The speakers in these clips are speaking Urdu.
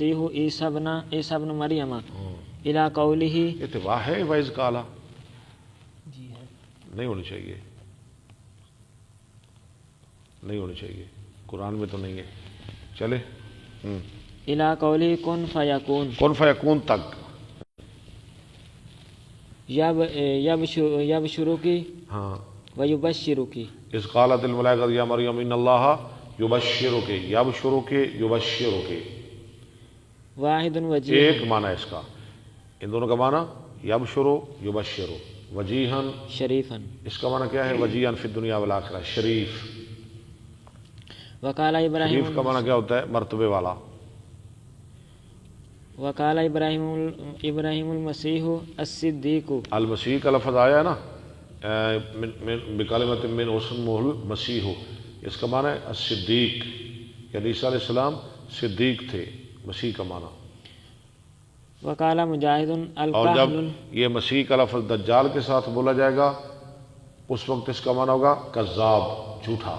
عیسی ابن مریم الی قولہ. یہ تو واہ ہے وائز کالا جی ہے نہیں ہونی چاہیے، نہیں ہونی چاہیے، قرآن میں تو نہیں ہے. چلے الی قولہ کن فیکون. کن فیکون تک. یبشرکی ہاں ویبشرکی. اس قالت الملائکۃ یا مریم ان اللہ یبشرک، یبشرک یبشرک. واحد وجیہ. ایک معنی ہے اس کا، ان دونوں کا معنی یبشرو یبشرو. وجیہن شریفا. اس کا معنی کیا ہے؟ وجیہن فی الدنیا والآخرہ، شریف. وقال ابراہیم. شریف کا معنی کیا ہوتا ہے؟ مرتبے والا. وقال ابراہیم المسیح الصدیق. المسیح کا لفظ آیا ہے نا، بکلمۃ من اسمہ المسیح، اس کا معنی ہے الصدیق، یعنی عیسیٰ علیہ السلام صدیق تھے، مسیح کا معنی. وقال مجاہد اور جب الکاہل. یہ مسیح کا لفظ دجال کے ساتھ بولا جائے گا اس وقت اس کا معنی ہوگا کذاب، جھوٹا.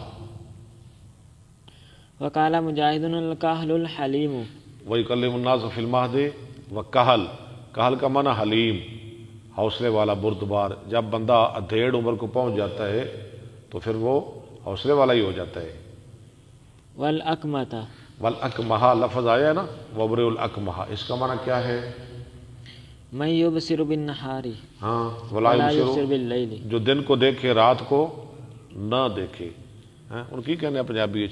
وقال مجاہد الکاہل الحلیم. وَيُكَلِّمُ النَّاسَ فِي الْمَهْدِ وَكَهَلْ. کہل کا معنی حلیم، حوصلے والا، بردبار. جب بندہ ادھیڑ عمر کو پہنچ جاتا ہے تو پھر وہ حوصلے والا ہی ہو جاتا ہے. والاکمۃ. والاکمہ لفظ آیا ہے نا، وبرئ الاکمہ، اس کا معنی کیا ہے؟ من یبصر بالنہار ہاں ولا ولا یبصر یبصر، باللیل. جو دن کو دیکھے رات کو نہ دیکھے. ان کی کہنے پنجابی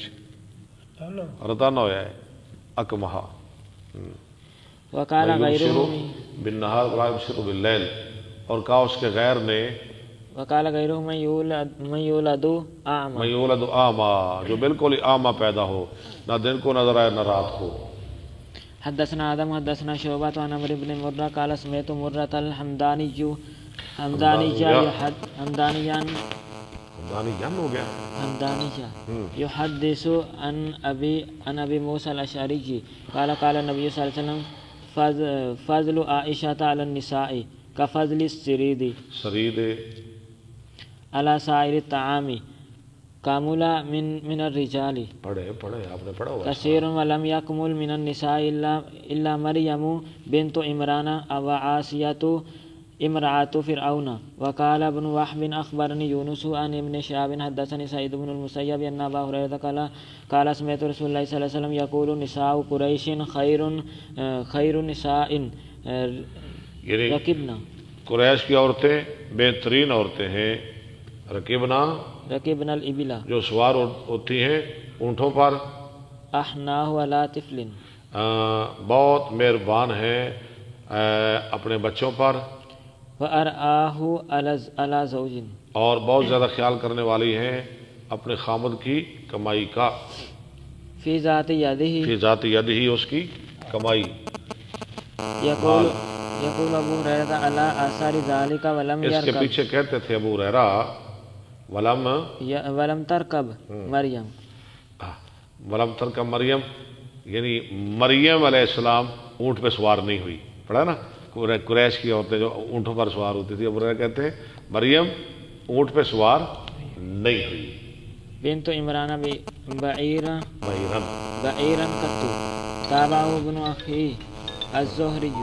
رتانا ہوا ہے اکمہ. وقال غیرہ. بالنہار ولا یبصر باللیل. اور کہا اس کے غیر نے، وقال غیرہ من یولد اعمی. من یولد اعمی، جو بالکل ہی اعمی پیدا ہو، نہ دن کو نظر آئے نہ رات کو. حدثنا آدم حدثنا شعبۃ عن عمرو بن مرہ قال سمعت مرۃ الحمدانیہ دانی جان ہو گیا. يحدث عن ابي موسى الاشعري قال قال النبي صلى الله عليه وسلم فضل عائشة على النساء كفضل السريد على سائر الطعام كامل من الرجال. پڑھے آپ نے پڑھا ہوا. كثير ولم يكمل من النساء الا مريم بنت عمران وعاسية امرأة فرعون. وقال ابن وهب اخبرني يونس عن ابن شهاب حدثني سعيد بن المسيب ان ابا هريرة قال سمعت رسول الله صلى الله عليه وسلم يقول نساء قريش خير نساء ركبنا. قریش کی عورتیں بہترین عورتیں ہیں. رکبنا الابل، جو سوار ہوتی ہیں اونٹوں پر. احناه على طفل، بہت مہربان ہیں اپنے بچوں پر. وارآه على زوج، اور بہت زیادہ خیال کرنے والی ہیں اپنے خامد کی کمائی کا. فی ذات یدہ، فی ذات ید ہی، اس کی کمائی. یقول ابو ہریرہ علی آثار ذالک ولم اس کے یرکب. پیچھے کہتے تھے ابو ہریرہ ولم ترکب مریم. ولم ترکب مریم، یعنی مریم علیہ السلام اونٹ پہ سوار نہیں ہوئی. پڑھا نا، قریش کی عورتیں جو اونٹوں پر سوار ہوتی تھی، ابو ہریرہ کہتے ہیں مریم اونٹ پہ سوار نہیں ہوئی. بنت عمران بعیرا قط تابعہ ابن اخی الزہری.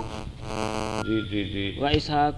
جی و اسحاق